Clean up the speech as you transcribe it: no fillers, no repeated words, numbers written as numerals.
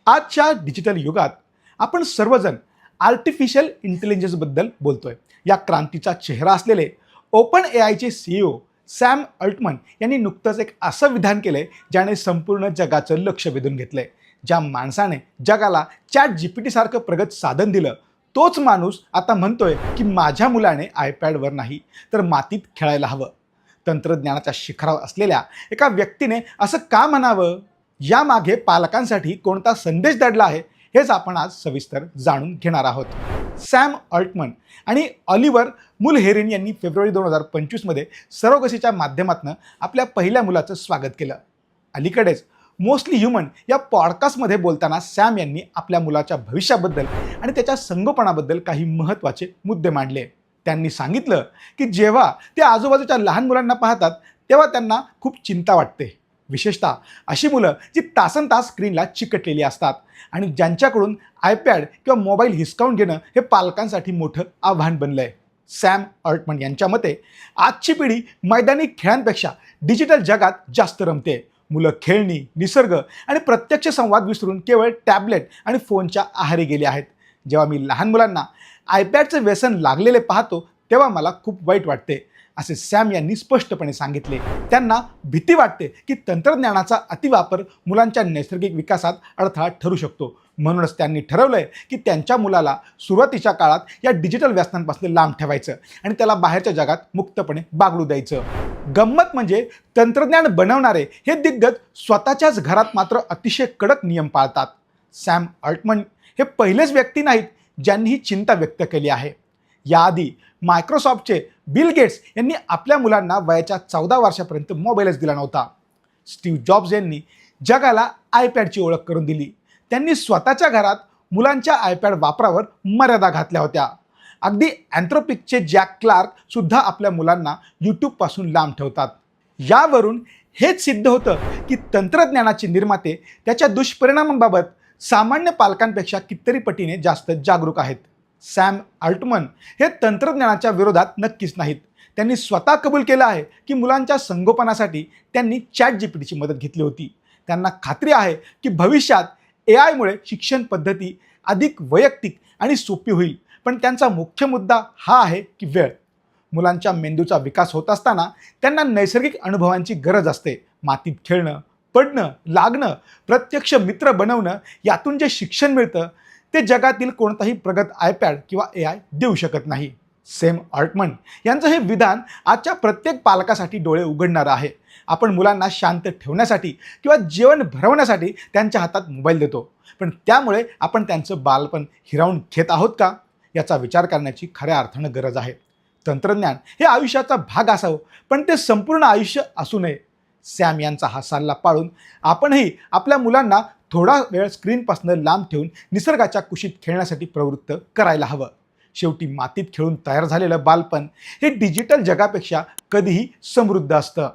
आजच्या डिजिटल युगात आपण सर्वजण आर्टिफिशियल इंटेलिजन्सबद्दल बोलतोय. या क्रांतीचा चेहरा असलेले ओपन एआयचे CEO सॅम अल्टमन यांनी नुकतंच एक असं विधान केलंय ज्याने संपूर्ण जगाचं लक्ष वेधून घेतलंय. ज्या माणसाने जगाला ChatGPT सारखं प्रगत साधन दिलं, तोच माणूस आता म्हणतोय की माझ्या मुलाने आयपॅडवर नाही तर मातीत खेळायला हवं. तंत्रज्ञानाच्या शिखरावर असलेल्या एका व्यक्तीने असं का म्हणावं, यामागे पालकांसाठी कोणता संदेश दडला आहे, हेच आपण आज सविस्तर जाणून घेणार आहोत. सॅम अल्टमन आणि ऑलिव्हर मुलहेरिन यांनी फेब्रुवारी 2025 मध्ये सरोगसीच्या माध्यमातून आपल्या पहिल्या मुलाचं स्वागत केलं. अलीकडेच मोस्टली ह्युमन या पॉडकास्टमध्ये बोलताना सॅम यांनी आपल्या मुलाच्या भविष्याबद्दल आणि त्याच्या संगोपनाबद्दल काही महत्त्वाचे मुद्दे मांडले. त्यांनी सांगितलं की जेव्हा ते आजूबाजूच्या लहान मुलांना पाहतात तेव्हा त्यांना खूप चिंता वाटते, विशेषतः अशी मुलं जी तासनतास स्क्रीनला चिकटलेली असतात आणि ज्यांच्याकडून आयपॅड किंवा मोबाईल हिसकावून घेणं हे पालकांसाठी मोठं आव्हान बनलंय. सॅम अल्टमन यांच्या मते आजची पिढी मैदानी खेळांपेक्षा डिजिटल जगात जास्त रमते. मुलं खेळणी, निसर्ग आणि प्रत्यक्ष संवाद विसरून केवळ टॅबलेट आणि फोनच्या आहारी गेले आहेत. जेव्हा मी लहान मुलांना आयपॅडचं व्यसन लागलेले पाहतो तेव्हा मला खूप वाईट वाटते, असे सॅम यांनी स्पष्टपणे सांगितले. त्यांना भीती वाटते की तंत्रज्ञानाचा अतिवापर मुलांच्या नैसर्गिक विकासात अडथळा ठरू शकतो. म्हणूनच त्यांनी ठरवलंय की त्यांच्या मुलाला सुरुवातीच्या काळात या डिजिटल व्यसनांपासून लांब ठेवायचं आणि त्याला बाहेरच्या जगात मुक्तपणे बागडू द्यायचं. गंमत म्हणजे तंत्रज्ञान बनवणारे हे दिग्गज स्वतःच्याच घरात मात्र अतिशय कडक नियम पाळतात. सॅम अल्टमन हे पहिलेच व्यक्ती नाहीत ज्यांनी ही चिंता व्यक्त केली आहे. याआधी मायक्रोसॉफ्टचे बिल गेट्स यांनी आपल्या मुलांना वयाच्या 14 वर्षापर्यंत मोबाईलच दिला नव्हता. स्टीव्ह जॉब्स यांनी जगाला आयपॅडची ओळख करून दिली. त्यांनी स्वतःच्या घरात मुलांच्या आयपॅड वापरावर मर्यादा घातल्या होत्या. अगदी अँथ्रोपिकचे जॅक क्लार्क सुद्धा आपल्या मुलांना यूट्यूबपासून लांब ठेवतात. यावरून हेच सिद्ध होतं की तंत्रज्ञानाचे निर्माते त्याच्या दुष्परिणामांबाबत सामान्य पालकांपेक्षा कितीतरी पटीने जास्त जागरूक आहेत. सॅम अल्टमन हे तंत्रज्ञानाच्या विरोधात नक्कीच नाहीत. त्यांनी स्वतः कबूल केलं आहे की मुलांच्या संगोपनासाठी त्यांनी ChatGPTची मदत घेतली होती. त्यांना खात्री आहे की भविष्यात AIमुळे शिक्षण पद्धती अधिक वैयक्तिक आणि सोपी होईल. पण त्यांचा मुख्य मुद्दा हा आहे की वेळ. मुलांच्या मेंदूचा विकास होत असताना त्यांना नैसर्गिक अनुभवांची गरज असते. मातीत खेळणं, पडणं, लागणं, प्रत्यक्ष मित्र बनवणं, यातून जे शिक्षण मिळतं ते जगातील कोणताही प्रगत आयपॅड किंवा AI देऊ शकत नाही. सॅम अल्टमन यांचं हे विधान आजच्या प्रत्येक पालकासाठी डोळे उघडणारं आहे. आपण मुलांना शांत ठेवण्यासाठी किंवा जेवण भरवण्यासाठी त्यांच्या हातात मोबाईल देतो, पण त्यामुळे आपण त्यांचं बालपण हिरावून घेत आहोत का, याचा विचार करण्याची खऱ्या अर्थानं गरज आहे. तंत्रज्ञान हे आयुष्याचा भाग असावं, पण ते संपूर्ण आयुष्य असू नये. सॅम यांचा हा सल्ला पाळून आपणही आपल्या मुलांना थोडा वेळ स्क्रीनपासून लांब ठेवून निसर्गाच्या कुशीत खेळण्यासाठी प्रवृत्त करायला हवं. शेवटी मातीत खेळून तयार झालेलं बालपण हे डिजिटल जगापेक्षा कधीही समृद्ध असतं.